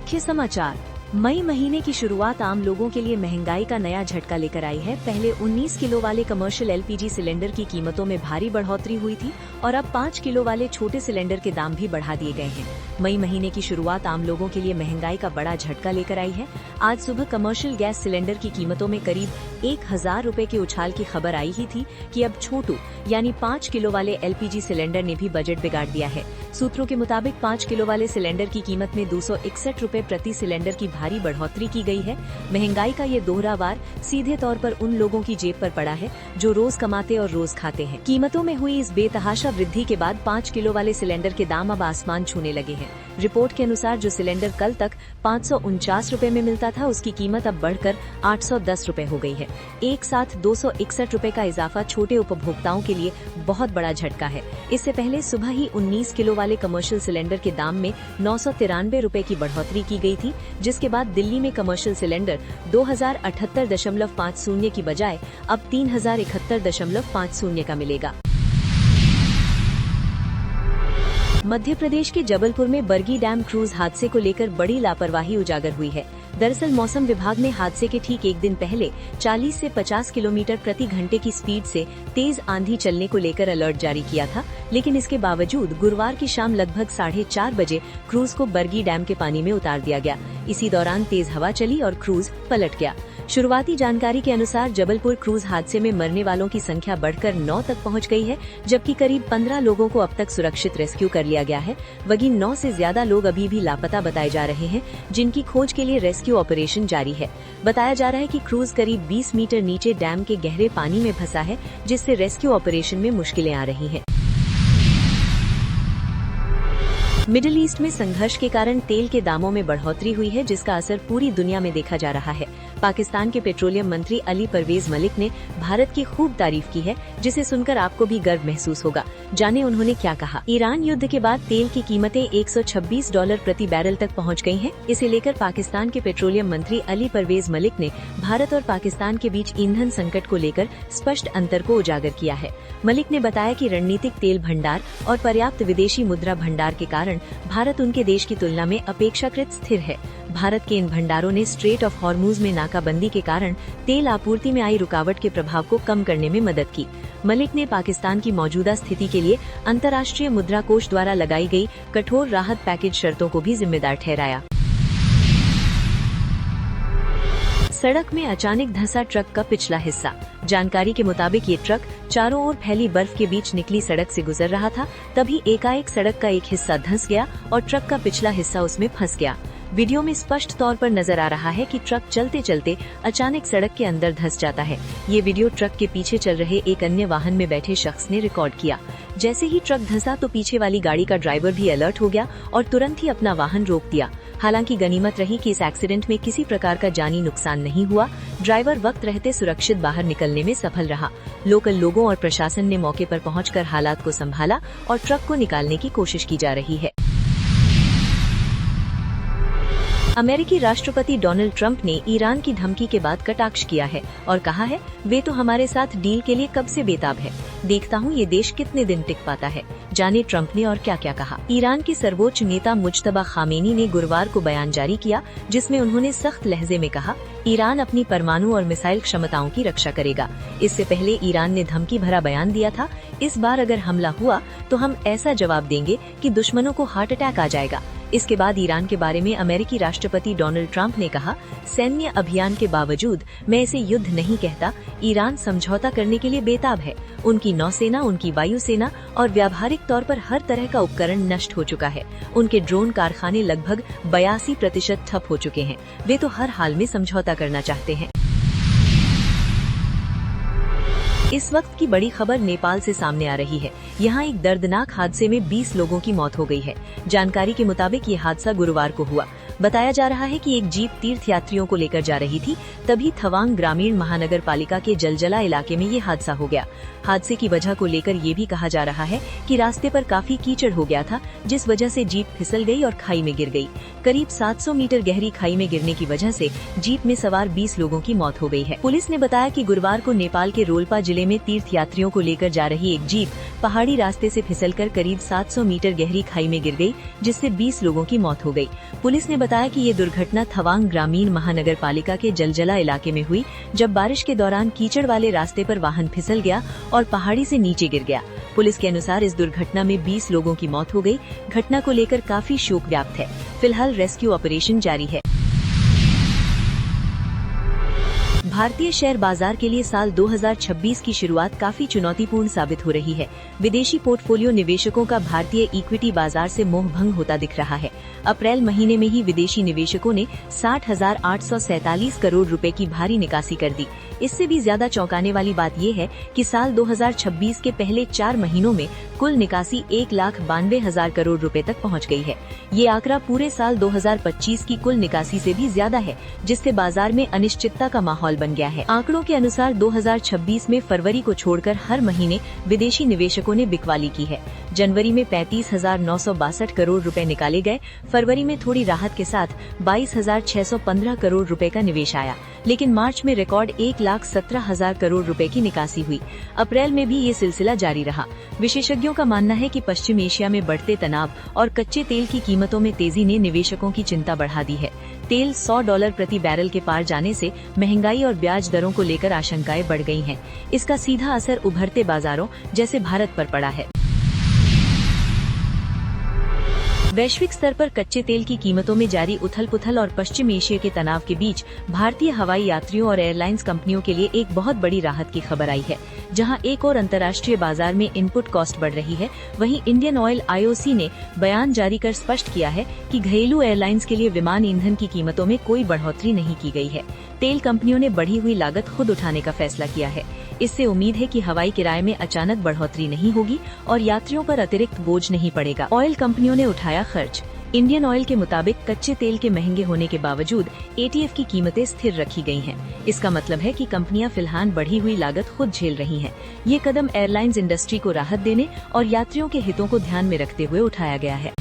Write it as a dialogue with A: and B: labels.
A: मुख्य समाचार। मई महीने की शुरुआत आम लोगों के लिए महंगाई का नया झटका लेकर आई है। पहले 19 किलो वाले कमर्शियल एलपीजी सिलेंडर की कीमतों में भारी बढ़ोतरी हुई थी और अब 5 किलो वाले छोटे सिलेंडर के दाम भी बढ़ा दिए गए हैं। मई महीने की शुरुआत आम लोगों के लिए महंगाई का बड़ा झटका लेकर आई है। आज सुबह कमर्शियल गैस सिलेंडर की कीमतों में करीब 1000 रुपए के उछाल की खबर आई ही थी कि अब छोटू यानी 5 किलो वाले एलपीजी सिलेंडर ने भी बजट बिगाड़ दिया है। सूत्रों के मुताबिक 5 किलो वाले सिलेंडर की कीमत में 261 रुपए प्रति सिलेंडर की भारी बढ़ोतरी की गई है। महंगाई का ये दोहरा वार सीधे तौर पर उन लोगों की जेब पर पड़ा है जो रोज कमाते और रोज खाते हैं। कीमतों में हुई इस बेतहाशा वृद्धि के बाद 5 किलो वाले सिलेंडर के दाम अब आसमान छूने लगे हैं। रिपोर्ट के अनुसार जो सिलेंडर कल तक 549 रुपए में मिलता था, उसकी कीमत अब बढ़कर 810 रुपए हो गई है। एक साथ 261 रुपए का इजाफा छोटे उपभोक्ताओं के लिए बहुत बड़ा झटका है। इससे पहले सुबह ही 19 किलो वाले कमर्शियल सिलेंडर के दाम में 993 रुपए की बढ़ोतरी की गई थी, जिसके बाद दिल्ली में कमर्शियल सिलेंडर 2078.50 की बजाय अब 3071.50 का मिलेगा। मध्य प्रदेश के जबलपुर में बरगी डैम क्रूज हादसे को लेकर बड़ी लापरवाही उजागर हुई है। दरअसल मौसम विभाग ने हादसे के ठीक एक दिन पहले 40 से 50 किलोमीटर प्रति घंटे की स्पीड से तेज आंधी चलने को लेकर अलर्ट जारी किया था, लेकिन इसके बावजूद गुरुवार की शाम लगभग 4:30 बजे क्रूज को बरगी डैम के पानी में उतार दिया गया। इसी दौरान तेज हवा चली और क्रूज पलट गया। शुरुआती जानकारी के अनुसार जबलपुर क्रूज हादसे में मरने वालों की संख्या बढ़कर 9 तक पहुंच गई है, जबकि करीब 15 लोगों को अब तक सुरक्षित रेस्क्यू कर लिया गया है। वहीं 9 से ज्यादा लोग अभी भी लापता बताए जा रहे हैं, जिनकी खोज के लिए रेस्क्यू ऑपरेशन जारी है। बताया जा रहा है कि क्रूज करीब 20 मीटर नीचे डैम के गहरे पानी में फंसा है, जिससे रेस्क्यू ऑपरेशन में मुश्किलें आ रही हैं। मिडिल ईस्ट में संघर्ष के कारण तेल के दामों में बढ़ोतरी हुई है, जिसका असर पूरी दुनिया में देखा जा रहा है। पाकिस्तान के पेट्रोलियम मंत्री अली परवेज मलिक ने भारत की खूब तारीफ की है, जिसे सुनकर आपको भी गर्व महसूस होगा। जाने उन्होंने क्या कहा। ईरान युद्ध के बाद तेल की कीमतें $126 प्रति बैरल तक पहुंच गई हैं। इसे लेकर पाकिस्तान के पेट्रोलियम मंत्री अली परवेज मलिक ने भारत और पाकिस्तान के बीच ईंधन संकट को लेकर स्पष्ट अंतर को उजागर किया है। मलिक ने बताया कि रणनीतिक तेल भंडार और पर्याप्त विदेशी मुद्रा भंडार के कारण भारत उनके देश की तुलना में अपेक्षाकृत स्थिर है। भारत के इन भंडारों ने स्ट्रेट ऑफ हॉर्मूज में नाकाबंदी के कारण तेल आपूर्ति में आई रुकावट के प्रभाव को कम करने में मदद की। मलिक ने पाकिस्तान की मौजूदा स्थिति के लिए अंतर्राष्ट्रीय मुद्रा कोष द्वारा लगाई गई कठोर राहत पैकेज शर्तों को भी जिम्मेदार ठहराया। सड़क में अचानक धंसा ट्रक का पिछला हिस्सा। जानकारी के मुताबिक ये ट्रक चारों ओर फैली बर्फ के बीच निकली सड़क से गुजर रहा था, तभी एकाएक सड़क का एक हिस्सा धंस गया और ट्रक का पिछला हिस्सा उसमें फंस गया। वीडियो में स्पष्ट तौर पर नजर आ रहा है कि ट्रक चलते चलते अचानक सड़क के अंदर धंस जाता है। ये वीडियो ट्रक के पीछे चल रहे एक अन्य वाहन में बैठे शख्स ने रिकॉर्ड किया। जैसे ही ट्रक धंसा तो पीछे वाली गाड़ी का ड्राइवर भी अलर्ट हो गया और तुरंत ही अपना वाहन रोक दिया। हालांकि गनीमत रही कि इस एक्सीडेंट में किसी प्रकार का जानी नुकसान नहीं हुआ। ड्राइवर वक्त रहते सुरक्षित बाहर निकलने में सफल रहा। लोकल लोगों और प्रशासन ने मौके पर पहुंचकर हालात को संभाला और ट्रक को निकालने की कोशिश की जा रही है। अमेरिकी राष्ट्रपति डोनाल्ड ट्रंप ने ईरान की धमकी के बाद कटाक्ष किया है और कहा है, वे तो हमारे साथ डील के लिए कब से बेताब है। देखता हूँ ये देश कितने दिन टिक पाता है। जाने ट्रंप ने और क्या क्या कहा। ईरान के सर्वोच्च नेता मुज्तबा खामेनी ने गुरुवार को बयान जारी किया, जिसमें उन्होंने सख्त लहजे में कहा, ईरान अपनी परमाणु और मिसाइल क्षमताओं की रक्षा करेगा। इससे पहले ईरान ने धमकी भरा बयान दिया था, इस बार अगर हमला हुआ तो हम ऐसा जवाब देंगे कि दुश्मनों को हार्ट अटैक आ जाएगा। इसके बाद ईरान के बारे में अमेरिकी राष्ट्रपति डोनाल्ड ट्रंप ने कहा, सैन्य अभियान के बावजूद मैं इसे युद्ध नहीं कहता। ईरान समझौता करने के लिए बेताब है। उनकी नौसेना, उनकी वायुसेना और व्यावहारिक तौर पर हर तरह का उपकरण नष्ट हो चुका है। उनके ड्रोन कारखाने लगभग 82% ठप हो चुके हैं। वे तो हर हाल में समझौता करना चाहते हैं। इस वक्त की बड़ी खबर नेपाल से सामने आ रही है। यहाँ एक दर्दनाक हादसे में 20 लोगों की मौत हो गई है। जानकारी के मुताबिक ये हादसा गुरुवार को हुआ। बताया जा रहा है कि एक जीप तीर्थ यात्रियों को लेकर जा रही थी, तभी थवांग ग्रामीण महानगर पालिका के जलजला इलाके में ये हादसा हो गया। हादसे की वजह को लेकर ये भी कहा जा रहा है कि रास्ते पर काफी कीचड़ हो गया था, जिस वजह से जीप फिसल गई और खाई में गिर गई। करीब 700 मीटर गहरी खाई में गिरने की वजह से जीप में सवार 20 लोगों की मौत हो गई है। पुलिस ने बताया कि गुरुवार को नेपाल के रोल्पा जिले में तीर्थ यात्रियों को लेकर जा रही एक जीप पहाड़ी रास्ते से फिसलकर करीब 700 मीटर गहरी खाई में गिर गई, जिससे 20 लोगों की मौत हो गई। पुलिस ने बताया कि ये दुर्घटना तवांग ग्रामीण महानगर पालिका के जलजला इलाके में हुई, जब बारिश के दौरान कीचड़ वाले रास्ते पर वाहन फिसल गया और पहाड़ी से नीचे गिर गया। पुलिस के अनुसार इस दुर्घटना में 20 लोगों की मौत हो गई। घटना को लेकर काफी शोक व्याप्त है। फिलहाल रेस्क्यू ऑपरेशन जारी है। भारतीय शेयर बाजार के लिए साल 2026 की शुरुआत काफी चुनौतीपूर्ण साबित हो रही है। विदेशी पोर्टफोलियो निवेशकों का भारतीय इक्विटी बाजार से मोह भंग होता दिख रहा है। अप्रैल महीने में ही विदेशी निवेशकों ने 60,847 करोड़ रुपए की भारी निकासी कर दी। इससे भी ज्यादा चौंकाने वाली बात ये है कि साल 2026 के पहले 4 महीनों में कुल निकासी 1,92,000 करोड़ रुपए तक पहुंच गई है। ये आंकड़ा पूरे साल 2025 की कुल निकासी से भी ज्यादा है, जिससे बाजार में अनिश्चितता का माहौल बन गया है। आंकड़ों के अनुसार 2026 में फरवरी को छोड़कर हर महीने विदेशी निवेशकों ने बिकवाली की है। जनवरी में 35,962 करोड़ रुपए निकाले गए। फरवरी में थोड़ी राहत के साथ 22,615 करोड़ रुपए का निवेश आया, लेकिन मार्च में रिकॉर्ड 1,17,000 करोड़ रुपए की निकासी हुई। अप्रैल में भी ये सिलसिला जारी रहा। विशेषज्ञों का मानना है कि पश्चिम एशिया में बढ़ते तनाव और कच्चे तेल की कीमतों में तेजी ने निवेशकों की चिंता बढ़ा दी है। तेल $100 प्रति बैरल के पार जाने से महंगाई और ब्याज दरों को लेकर आशंकाएं बढ़ गई हैं। इसका सीधा असर उभरते बाजारों जैसे भारत पर पड़ा है। वैश्विक स्तर पर कच्चे तेल की कीमतों में जारी उथल-पुथल और पश्चिम एशिया के तनाव के बीच भारतीय हवाई यात्रियों और एयरलाइंस कंपनियों के लिए एक बहुत बड़ी राहत की खबर आई है। जहां एक और अंतर्राष्ट्रीय बाजार में इनपुट कॉस्ट बढ़ रही है, वहीं इंडियन ऑयल IOC ने बयान जारी कर स्पष्ट किया है कि घरेलू एयरलाइंस के लिए विमान ईंधन की कीमतों में कोई बढ़ोतरी नहीं की गई है। तेल कंपनियों ने बढ़ी हुई लागत खुद उठाने का फैसला किया है। इससे उम्मीद है कि हवाई किराए में अचानक बढ़ोतरी नहीं होगी और यात्रियों पर अतिरिक्त बोझ नहीं पड़ेगा। ऑयल कंपनियों ने उठाया खर्च। इंडियन ऑयल के मुताबिक कच्चे तेल के महंगे होने के बावजूद ATF की कीमतें स्थिर रखी गई हैं। इसका मतलब है कि कंपनियां फिलहाल बढ़ी हुई लागत खुद झेल रही हैं। ये कदम एयरलाइंस इंडस्ट्री को राहत देने और यात्रियों के हितों को ध्यान में रखते हुए उठाया गया है।